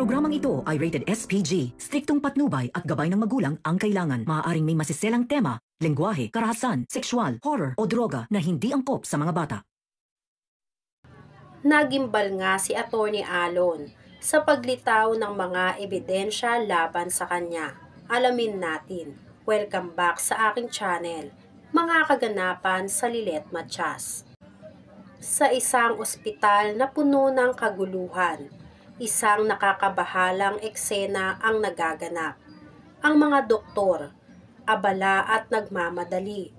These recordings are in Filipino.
programang ito ay rated SPG. Striktong patnubay at gabay ng magulang ang kailangan. Maaaring may masiselang tema, lengguwahe, karahasan, sexual, horror o droga na hindi angkop sa mga bata. Nagimbal nga si Atty. Alon sa paglitaw ng mga ebidensya laban sa kanya. Alamin natin. Welcome back sa aking channel, mga kaganapan sa Lilet Matias. Sa isang ospital na puno ng kaguluhan, isang nakakabahalang eksena ang nagaganap. Ang mga doktor, abala at nagmamadali,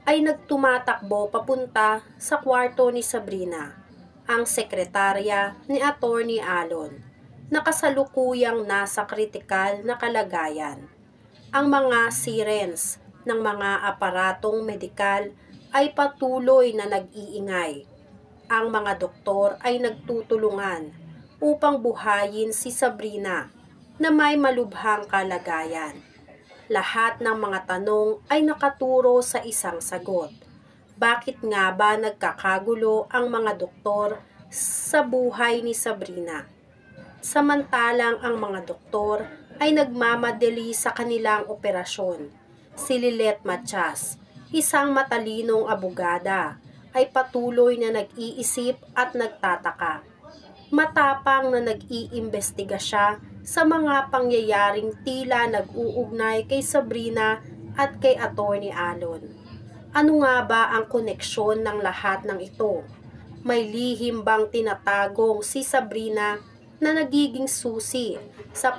ay nagtumatakbo papunta sa kwarto ni Sabrina, ang sekretarya ni Atty. Alon, na kasalukuyang nasa kritikal na kalagayan. Ang mga sirens ng mga aparatong medikal ay patuloy na nag-iingay. Ang mga doktor ay nagtutulungan upang buhayin si Sabrina na may malubhang kalagayan. Lahat ng mga tanong ay nakaturo sa isang sagot. Bakit nga ba nagkakagulo ang mga doktor sa buhay ni Sabrina? Samantalang ang mga doktor ay nagmamadali sa kanilang operasyon. Si Lilet Matias, isang matalinong abogada, ay patuloy na nag-iisip at nagtataka. Matapang na nag-iimbestiga siya sa mga pangyayaring tila nag-uugnay kay Sabrina at kay Atty. Alon. Ano nga ba ang koneksyon ng lahat ng ito? May lihim bang tinatagong si Sabrina na nagiging susi sa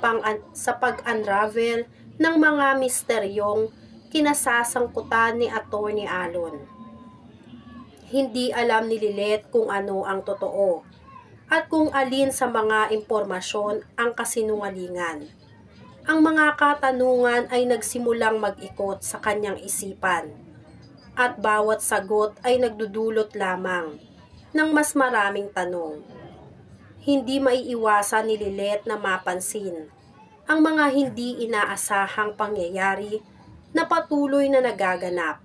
pag-unravel ng mga misteryong kinasasangkutan ni Atty. Alon? Hindi alam ni Lilet kung ano ang totoo at kung alin sa mga impormasyon ang kasinungalingan. Ang mga katanungan ay nagsimulang mag-ikot sa kanyang isipan at bawat sagot ay nagdudulot lamang ng mas maraming tanong. Hindi maiiwasan ni Lilet na mapansin ang mga hindi inaasahang pangyayari na patuloy na nagaganap.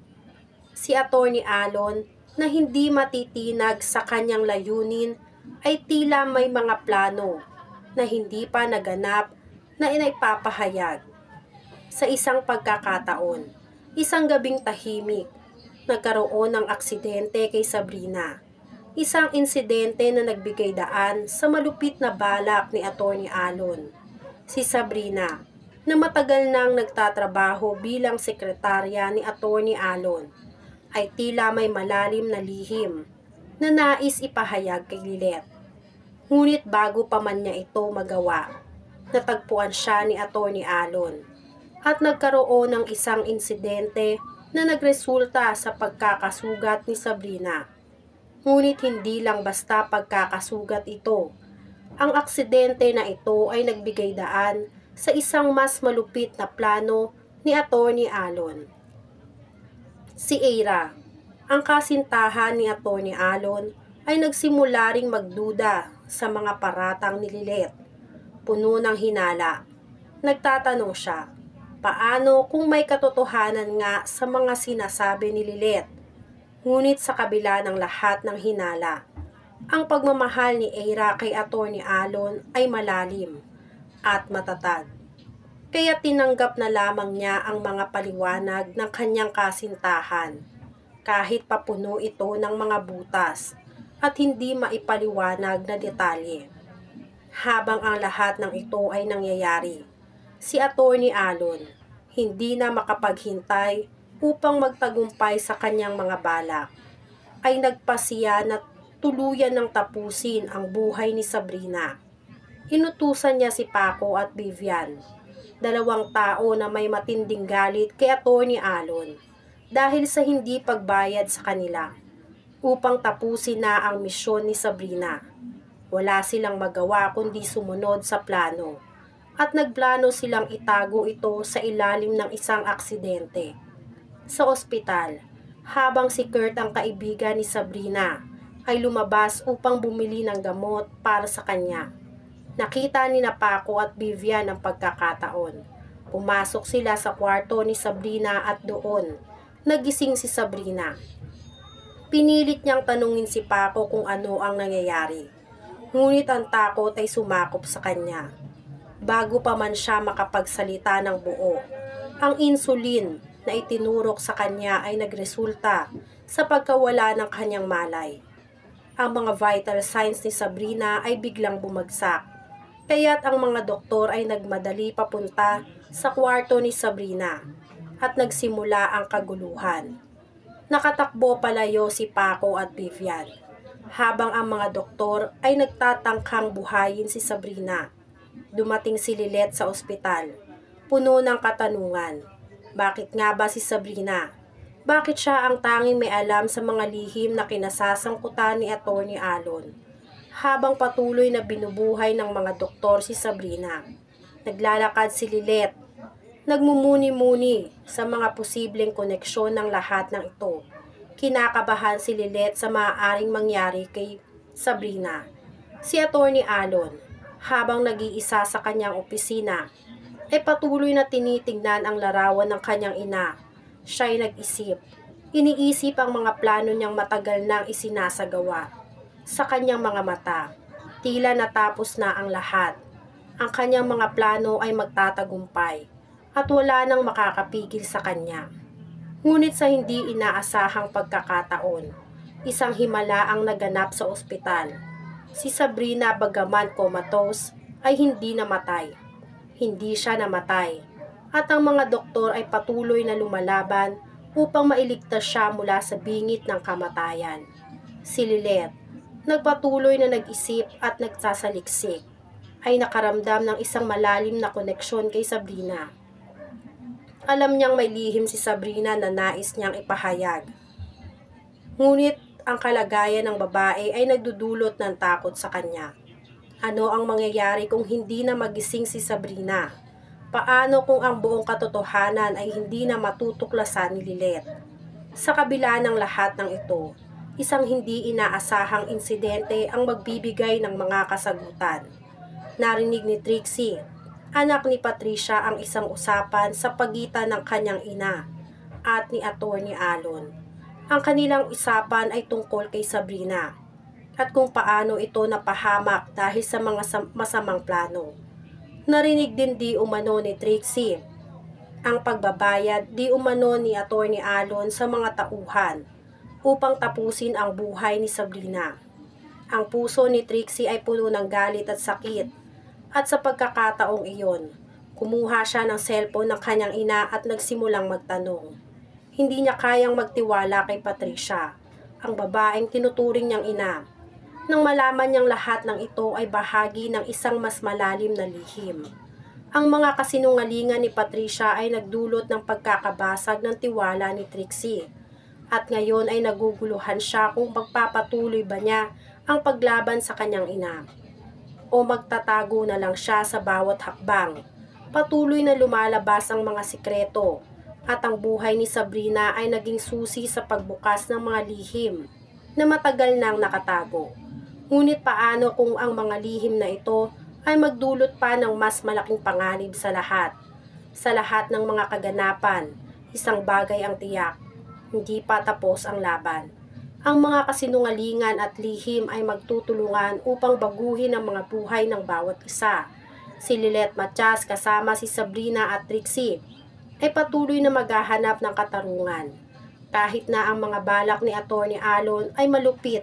Si Atty. Alon na hindi matitinag sa kanyang layunin ay tila may mga plano na hindi pa naganap na inaipapahayag. Sa isang pagkakataon, isang gabing tahimik, nagkaroon ng aksidente kay Sabrina. Isang insidente na nagbigay daan sa malupit na balak ni Atty. Alon. Si Sabrina, na matagal nang nagtatrabaho bilang sekretarya ni Atty. Alon, ay tila may malalim na lihim na nais ipahayag kay Lilet. Ngunit bago pa man niya ito magawa, natagpuan siya ni Atty. Alon at nagkaroon ng isang insidente na nagresulta sa pagkakasugat ni Sabrina. Ngunit hindi lang basta pagkakasugat ito. Ang aksidente na ito ay nagbigay daan sa isang mas malupit na plano ni Atty. Alon. Si Eira, ang kasintahan ni Atty. Alon, ay nagsimula ring magduda sa mga paratang ni Lilet. Puno ng hinala. Nagtatanong siya, paano kung may katotohanan nga sa mga sinasabi ni Lilet? Ngunit sa kabila ng lahat ng hinala, ang pagmamahal ni Eira kay Atty. Alon ay malalim at matatag. Kaya tinanggap na lamang niya ang mga paliwanag ng kanyang kasintahan, kahit papuno ito ng mga butas at hindi maipaliwanag na detalye. Habang ang lahat ng ito ay nangyayari, si Atty. Alon hindi na makapaghintay upang magtagumpay sa kanyang mga balak, ay nagpasiya na tuluyan ng tapusin ang buhay ni Sabrina. Inutusan niya si Paco at Vivian, dalawang tao na may matinding galit kay Atty. Alon dahil sa hindi pagbayad sa kanila, upang tapusin na ang misyon ni Sabrina. Wala silang magawa kundi sumunod sa plano, at nagplano silang itago ito sa ilalim ng isang aksidente. Sa ospital, habang si Kurt, ang kaibigan ni Sabrina, ay lumabas upang bumili ng gamot para sa kanya. Nakita ni Paco at Vivian ang pagkakataon. Pumasok sila sa kwarto ni Sabrina at doon nagising si Sabrina. Pinilit niyang tanungin si Paco kung ano ang nangyayari. Ngunit ang takot ay sumakop sa kanya. bago pa man siya makapagsalita ng buo. Ang insulin na itinurok sa kanya ay nagresulta sa pagkawala ng kanyang malay. Ang mga vital signs ni Sabrina ay biglang bumagsak, kaya't ang mga doktor ay nagmadali papunta sa kwarto ni Sabrina at nagsimula ang kaguluhan. Nakatakbo palayo si Paco at Vivian, habang ang mga doktor ay nagtatangkang buhayin si Sabrina. Dumating si Lilet sa ospital, puno ng katanungan. Bakit nga ba si Sabrina? Bakit siya ang tanging may alam sa mga lihim na kinasasangkutan ni Atty. Alon? Habang patuloy na binubuhay ng mga doktor si Sabrina, naglalakad si Lilet, nagmumuni-muni sa mga posibleng koneksyon ng lahat ng ito. Kinakabahan si Lilet sa maaaring mangyari kay Sabrina. Si Atty. Alon, habang nag-iisa sa kanyang opisina, ay patuloy na tinitingnan ang larawan ng kanyang ina. Siya'y nag-isip. Iniisip ang mga plano niyang matagal nang isinasagawa. Sa kanyang mga mata, tila natapos na ang lahat. Ang kanyang mga plano ay magtatagumpay at wala nang makakapigil sa kanya. Ngunit sa hindi inaasahang pagkakataon, isang himala ang naganap sa ospital. Si Sabrina, bagaman comatose, ay hindi namatay. Hindi siya namatay. At ang mga doktor ay patuloy na lumalaban upang mailigtas siya mula sa bingit ng kamatayan. Si Lilet, nagpatuloy na nag-isip at nagsasaliksik, ay nakaramdam ng isang malalim na koneksyon kay Sabrina. Alam niyang may lihim si Sabrina na nais niyang ipahayag. Ngunit ang kalagayan ng babae ay nagdudulot ng takot sa kanya. Ano ang mangyayari kung hindi na magising si Sabrina? Paano kung ang buong katotohanan ay hindi na matutuklasan ni Lilet? Sa kabila ng lahat ng ito, isang hindi inaasahang insidente ang magbibigay ng mga kasagutan. Narinig ni Trixie, anak ni Patricia, ang isang usapan sa pagitan ng kanyang ina at ni Atty. Alon. Ang kanilang usapan ay tungkol kay Sabrina at kung paano ito napahamak dahil sa mga masamang plano. Narinig din di umano ni Trixie ang pagbabayad di umano ni Atty. Alon sa mga tauhan upang tapusin ang buhay ni Sabrina. Ang puso ni Trixie ay puno ng galit at sakit, at sa pagkakataong iyon, kumuha siya ng cellphone ng kanyang ina at nagsimulang magtanong. Hindi niya kayang magtiwala kay Patricia, ang babaeng tinuturing niyang ina. Nang malaman niyang lahat ng ito ay bahagi ng isang mas malalim na lihim. Ang mga kasinungalingan ni Patricia ay nagdulot ng pagkakabasag ng tiwala ni Trixie. At ngayon ay naguguluhan siya kung magpapatuloy ba niya ang paglaban sa kanyang ina. O magtatago na lang siya sa bawat hakbang. Patuloy na lumalabas ang mga sikreto. At ang buhay ni Sabrina ay naging susi sa pagbukas ng mga lihim na matagal nang nakatago. Ngunit paano kung ang mga lihim na ito ay magdulot pa ng mas malaking panganib sa lahat? Sa lahat ng mga kaganapan, isang bagay ang tiyak, hindi pa tapos ang laban. Ang mga kasinungalingan at lihim ay magtutulungan upang baguhin ang mga buhay ng bawat isa. Si Lilet Matias kasama si Sabrina at Trixie ay patuloy na maghahanap ng katarungan. Kahit na ang mga balak ni Atty. Alon ay malupit.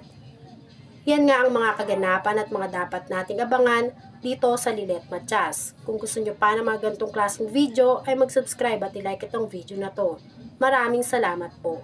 Yan nga ang mga kaganapan at mga dapat nating abangan dito sa Lilet Matias. Kung gusto nyo pa ng mga ganitong klaseng video ay mag-subscribe at i-like itong video na to. Maraming salamat po.